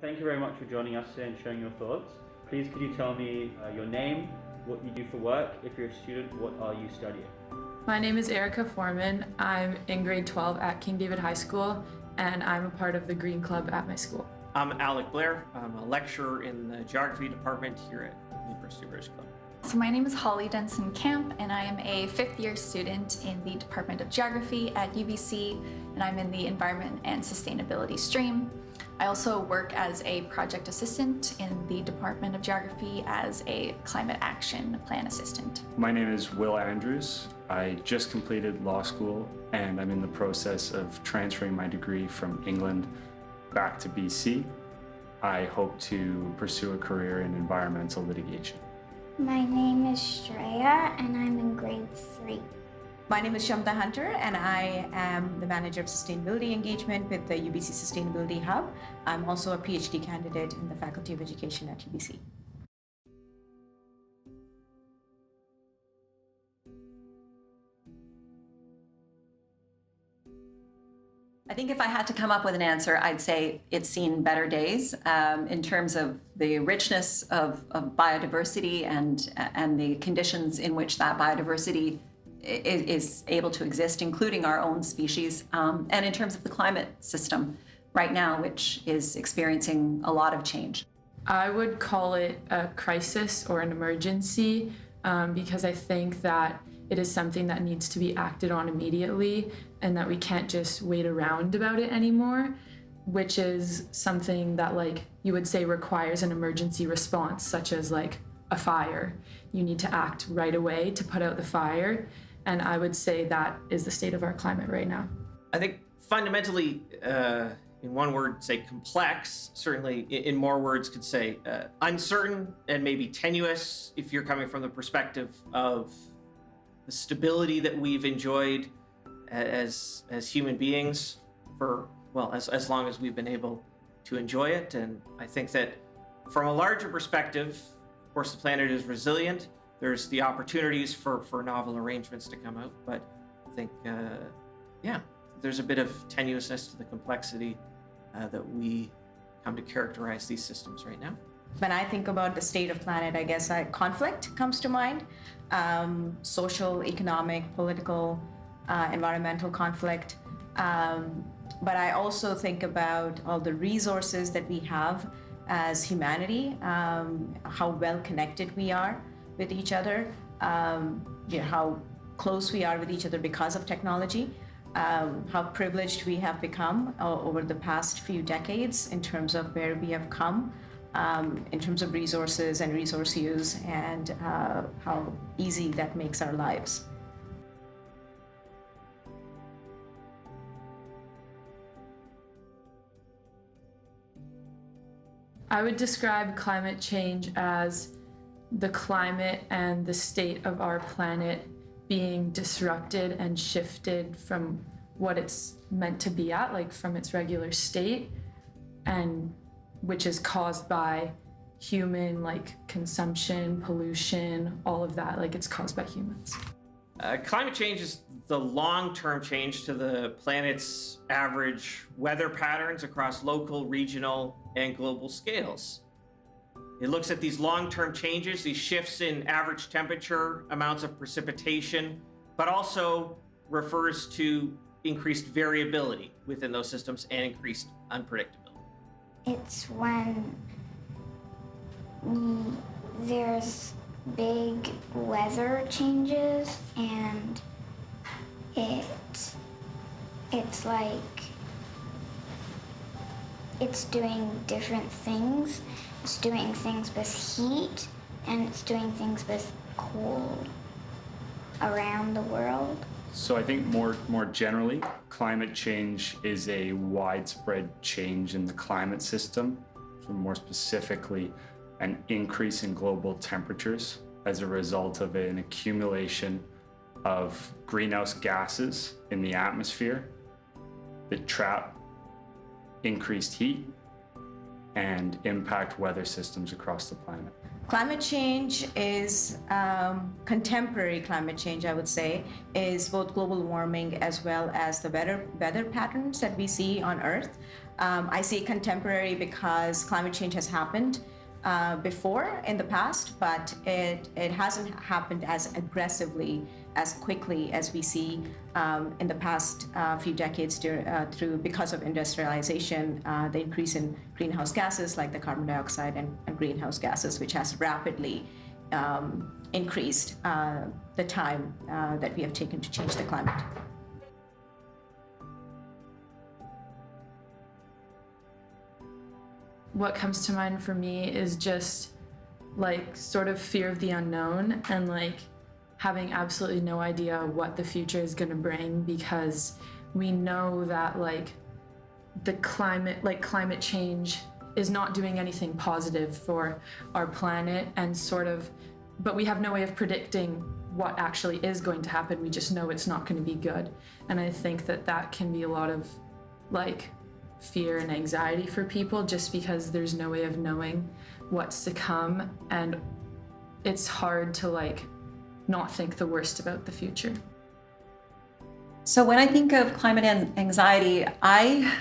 Thank you very much for joining us today and sharing your thoughts. Please could you tell me your name, what you do for work, if you're a student, what are you studying? My name is Erica Foreman. I'm in grade 12 at King David High School, and I'm a part of the Green Club at my school. I'm Alec Blair. I'm a lecturer in the geography department here at University of British Columbia. So my name is Holly Denson Camp, and I am a fifth-year student in the Department of Geography at UBC, and I'm in the Environment and Sustainability stream. I also work as a project assistant in the Department of Geography as a climate action plan assistant. My name is Will Andrews. I just completed law school, and I'm in the process of transferring my degree from England back to BC. I hope to pursue a career in environmental litigation. My name is Shreya, and I'm in grade 3. My name is Shamta Hunter, and I am the Manager of Sustainability Engagement with the UBC Sustainability Hub. I'm also a PhD candidate in the Faculty of Education at UBC. I think if I had to come up with an answer, I'd say it's seen better days in terms of the richness of biodiversity and the conditions in which that biodiversity is able to exist, including our own species, and in terms of the climate system right now, which is experiencing a lot of change. I would call it a crisis or an emergency because I think that it is something that needs to be acted on immediately and that we can't just wait around about it anymore, which is something that you would say requires an emergency response, such as a fire. You need to act right away to put out the fire. And I would say that is the state of our climate right now. I think fundamentally, in one word, say complex, certainly in more words could say uncertain and maybe tenuous if you're coming from the perspective of the stability that we've enjoyed as human beings for, well, as long as we've been able to enjoy it. And I think that from a larger perspective, of course, the planet is resilient. There's the opportunities for novel arrangements to come out, but I think, there's a bit of tenuousness to the complexity that we come to characterize these systems right now. When I think about the state of planet, I guess conflict comes to mind. Social, economic, political, environmental conflict. But I also think about all the resources that we have as humanity, how well connected we are with each other, how close we are with each other because of technology, how privileged we have become over the past few decades in terms of where we have come, in terms of resources and resource use, and how easy that makes our lives. I would describe climate change as the climate and the state of our planet being disrupted and shifted from what it's meant to be at, from its regular state, and which is caused by human consumption, pollution, all of that. It's caused by humans. Climate change is the long-term change to the planet's average weather patterns across local, regional, and global scales. It looks at these long-term changes, these shifts in average temperature, amounts of precipitation, but also refers to increased variability within those systems and increased unpredictability. It's when there's big weather changes and it's doing different things. It's doing things with heat, and it's doing things with cold around the world. So I think more generally, climate change is a widespread change in the climate system. So more specifically, an increase in global temperatures as a result of an accumulation of greenhouse gases in the atmosphere that trap increased heat and impact weather systems across the planet. Climate change is, contemporary climate change, I would say, is both global warming as well as the weather patterns that we see on Earth. I say contemporary because climate change has happened before in the past, but it hasn't happened as aggressively, as quickly as we see in the past few decades through because of industrialization, the increase in greenhouse gases like the carbon dioxide and greenhouse gases, which has rapidly increased the time that we have taken to change the climate. What comes to mind for me is just like sort of fear of the unknown and like having absolutely no idea what the future is going to bring, because we know that like climate change is not doing anything positive for our planet, and but we have no way of predicting what actually is going to happen. We just know it's not going to be good. And I think that can be a lot of like fear and anxiety for people, just because there's no way of knowing what's to come, and it's hard to like not think the worst about the future. So when I think of climate anxiety, I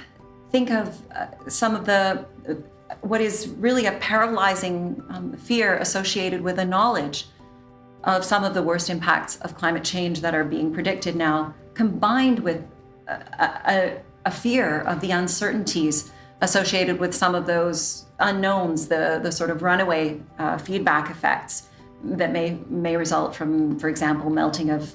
think of some of what is really a paralyzing fear associated with a knowledge of some of the worst impacts of climate change that are being predicted now, combined with a fear of the uncertainties associated with some of those unknowns, the sort of runaway feedback effects that may result from, for example, melting of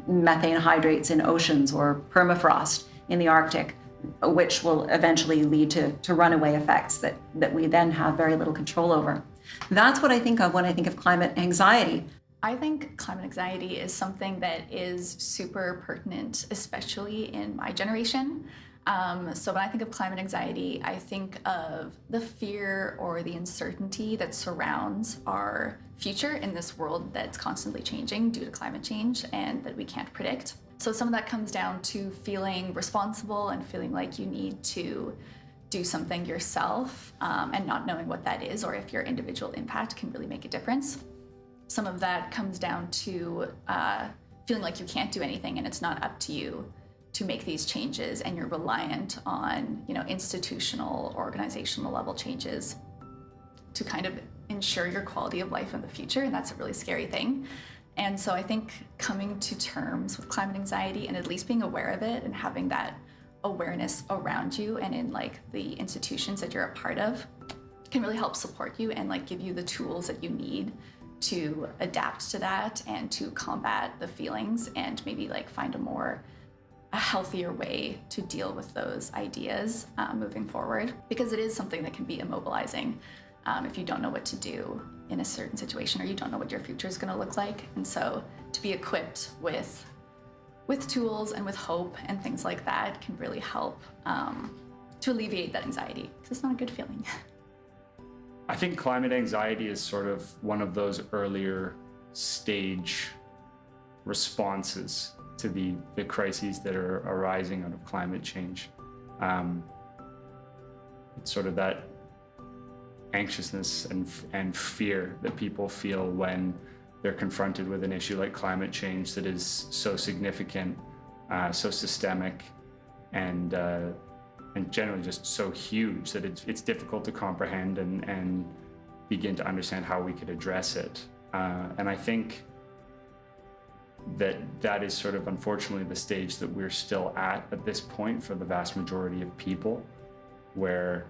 methane hydrates in oceans or permafrost in the Arctic, which will eventually lead to runaway effects that we then have very little control over. That's what I think of when I think of climate anxiety. I think climate anxiety is something that is super pertinent, especially in my generation. So when I think of climate anxiety, I think of the fear or the uncertainty that surrounds our future in this world that's constantly changing due to climate change and that we can't predict. So some of that comes down to feeling responsible and feeling like you need to do something yourself, and not knowing what that is or if your individual impact can really make a difference. Some of that comes down to feeling like you can't do anything and it's not up to you to make these changes, and you're reliant on, institutional, organizational level changes to kind of ensure your quality of life in the future, and that's a really scary thing. And so I think coming to terms with climate anxiety and at least being aware of it and having that awareness around you and in like the institutions that you're a part of can really help support you and like give you the tools that you need to adapt to that and to combat the feelings and maybe like find a healthier way to deal with those ideas moving forward, because it is something that can be immobilizing if you don't know what to do in a certain situation or you don't know what your future is going to look like. And so to be equipped with tools and with hope and things like that can really help to alleviate that anxiety, because it's not a good feeling. I think climate anxiety is sort of one of those earlier stage responses to the crises that are arising out of climate change. It's sort of that anxiousness and fear that people feel when they're confronted with an issue like climate change that is so significant, so systemic, and generally just so huge that it's difficult to comprehend and begin to understand how we could address it. And I think that is sort of unfortunately the stage that we're still at this point for the vast majority of people, where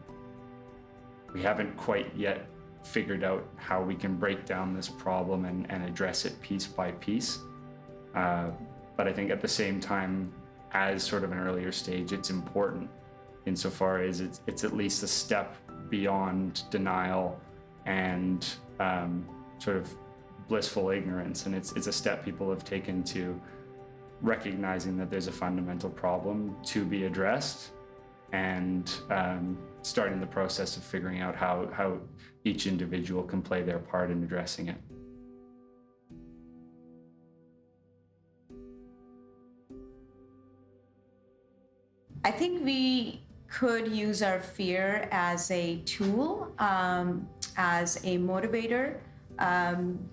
we haven't quite yet figured out how we can break down this problem and address it piece by piece. But I think at the same time, as sort of an earlier stage, it's important insofar as it's at least a step beyond denial and sort of blissful ignorance, and it's a step people have taken to recognizing that there's a fundamental problem to be addressed, and starting the process of figuring out how each individual can play their part in addressing it. I think we could use our fear as a tool, as a motivator,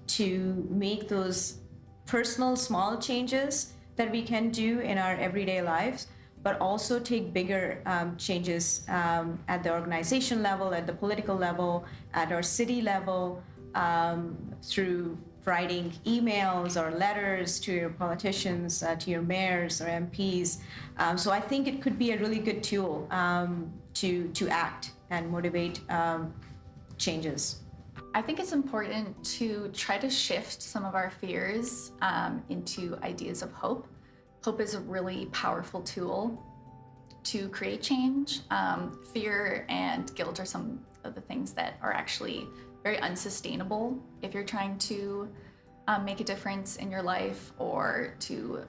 to make those personal small changes that we can do in our everyday lives, but also take bigger changes at the organization level, at the political level, at our city level, through writing emails or letters to your politicians, to your mayors or MPs. So I think it could be a really good tool to act and motivate changes. I think it's important to try to shift some of our fears into ideas of hope. Hope is a really powerful tool to create change. Fear and guilt are some of the things that are actually very unsustainable if you're trying to make a difference in your life or to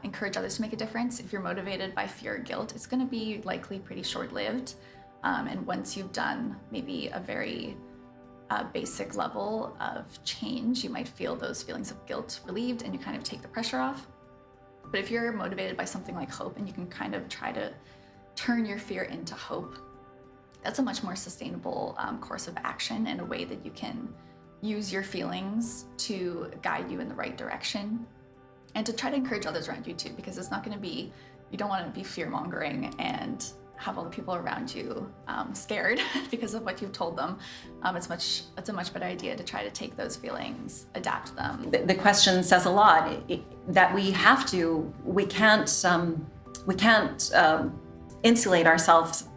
encourage others to make a difference. If you're motivated by fear or guilt, it's going to be likely pretty short-lived. And once you've done maybe a very basic level of change, you might feel those feelings of guilt relieved and you kind of take the pressure off. But if you're motivated by something like hope and you can kind of try to turn your fear into hope, that's a much more sustainable course of action and a way that you can use your feelings to guide you in the right direction and to try to encourage others around you too, because it's not going to be, you don't want to be fear-mongering and have all the people around you scared because of what you've told them. It's a much better idea to try to take those feelings, adapt them. The question says a lot, that we can't insulate ourselves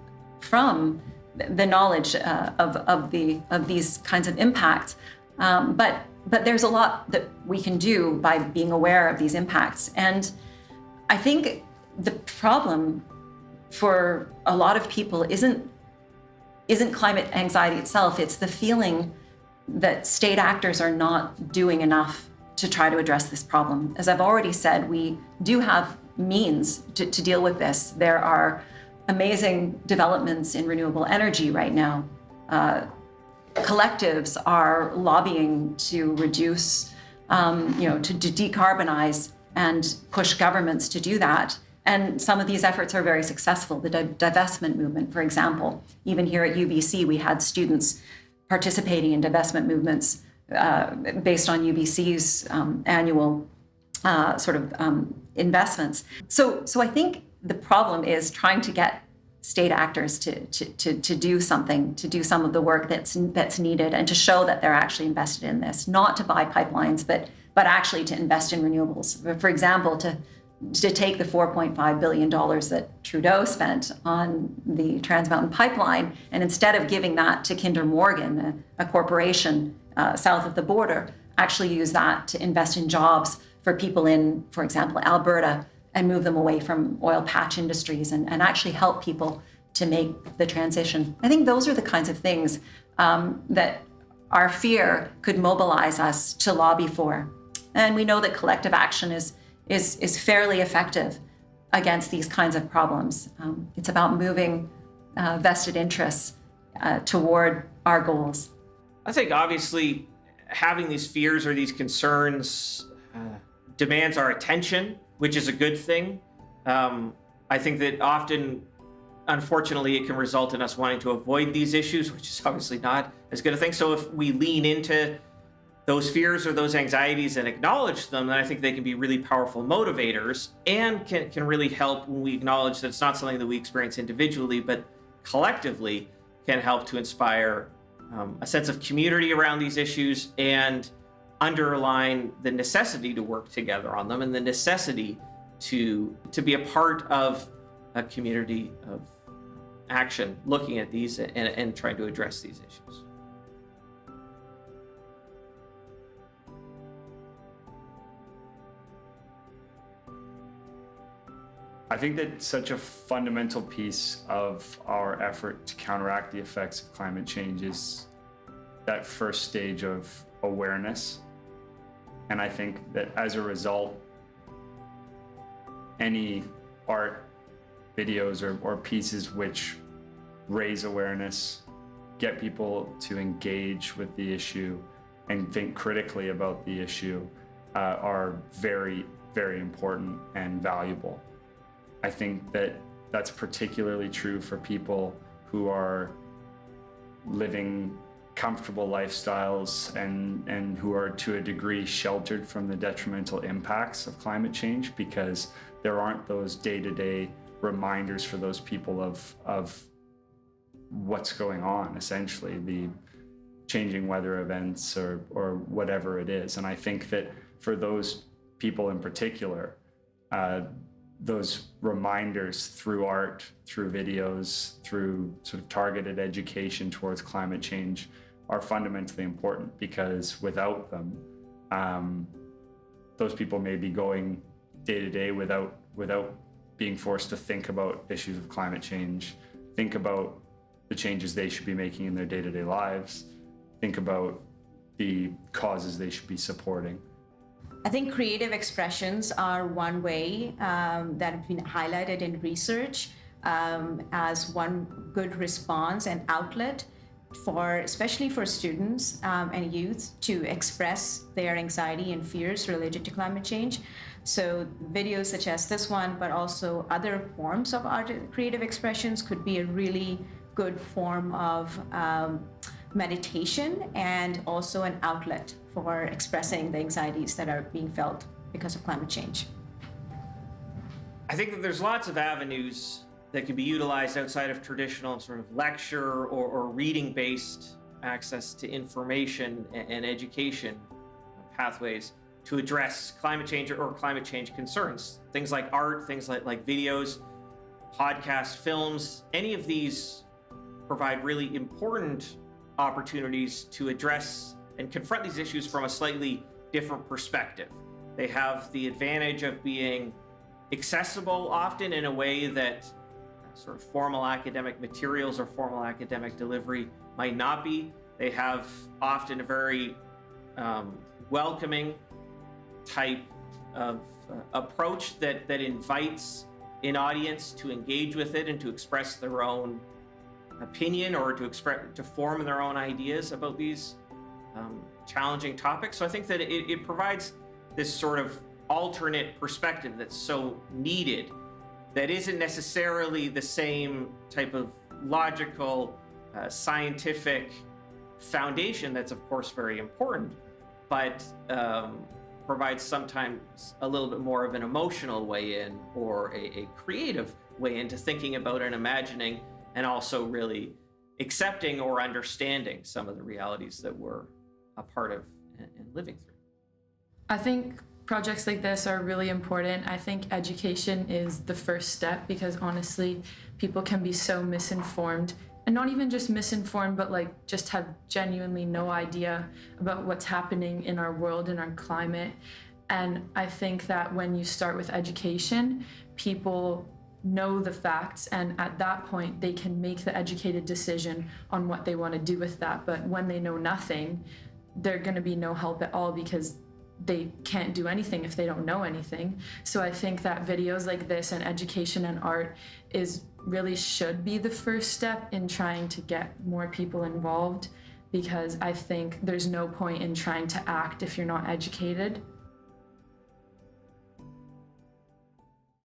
from the knowledge of these kinds of impacts. But there's a lot that we can do by being aware of these impacts. And I think the problem for a lot of people isn't climate anxiety itself. It's the feeling that state actors are not doing enough to try to address this problem. As I've already said, we do have means to deal with this. There are amazing developments in renewable energy right now. Collectives are lobbying to reduce, to decarbonize and push governments to do that. And some of these efforts are very successful. The divestment movement, for example, even here at UBC, we had students participating in divestment movements based on UBC's annual investments. So I think the problem is trying to get state actors to do something, to do some of the work that's needed, and to show that they're actually invested in this, not to buy pipelines, but actually to invest in renewables. For example, to take the $4.5 billion that Trudeau spent on the Trans Mountain Pipeline, and instead of giving that to Kinder Morgan, a corporation south of the border, actually use that to invest in jobs for people in, for example, Alberta, and move them away from oil patch industries and actually help people to make the transition. I think those are the kinds of things that our fear could mobilize us to lobby for. And we know that collective action is fairly effective against these kinds of problems. It's about moving vested interests toward our goals. I think obviously having these fears or these concerns demands our attention, which is a good thing. I think that often, unfortunately, it can result in us wanting to avoid these issues, which is obviously not as good a thing. So if we lean into those fears or those anxieties and acknowledge them, then I think they can be really powerful motivators and can really help when we acknowledge that it's not something that we experience individually, but collectively can help to inspire a sense of community around these issues and underline the necessity to work together on them and the necessity to be a part of a community of action looking at these and trying to address these issues. I think that such a fundamental piece of our effort to counteract the effects of climate change is that first stage of awareness. And I think that as a result, any art, videos, or pieces which raise awareness, get people to engage with the issue and think critically about the issue are very, very important and valuable. I think that that's particularly true for people who are living comfortable lifestyles and who are to a degree sheltered from the detrimental impacts of climate change, because there aren't those day-to-day reminders for those people of what's going on, essentially, the changing weather events or whatever it is. And I think that for those people in particular, those reminders through art, through videos, through sort of targeted education towards climate change are fundamentally important, because without them, those people may be going day to day without being forced to think about issues of climate change, think about the changes they should be making in their day-to-day lives, think about the causes they should be supporting. I think creative expressions are one way that have been highlighted in research as one good response and outlet especially for students and youth to express their anxiety and fears related to climate change. So videos such as this one, but also other forms of art, creative expressions could be a really good form of meditation and also an outlet for expressing the anxieties that are being felt because of climate change. I think that there's lots of avenues that can be utilized outside of traditional sort of lecture or reading-based access to information and education pathways to address climate change or climate change concerns. Things like art, things like videos, podcasts, films, any of these provide really important opportunities to address and confront these issues from a slightly different perspective. They have the advantage of being accessible often in a way that sort of formal academic materials or formal academic delivery might not be. They have often a very welcoming type of approach that invites an audience to engage with it and to express their own opinion or to form their own ideas about these challenging topics. So I think that it provides this sort of alternate perspective that's so needed, that isn't necessarily the same type of logical, scientific foundation that's of course very important, but provides sometimes a little bit more of an emotional way in or a creative way into thinking about and imagining, and also really accepting or understanding some of the realities that we're a part of and living through. I think projects like this are really important. I think education is the first step, because honestly, people can be so misinformed, and not even just misinformed, but like just have genuinely no idea about what's happening in our world and our climate. And I think that when you start with education, people know the facts, and at that point they can make the educated decision on what they want to do with that. But when they know nothing, they're going to be no help at all, because they can't do anything if they don't know anything. So I think that videos like this and education and art really should be the first step in trying to get more people involved, because I think there's no point in trying to act if you're not educated.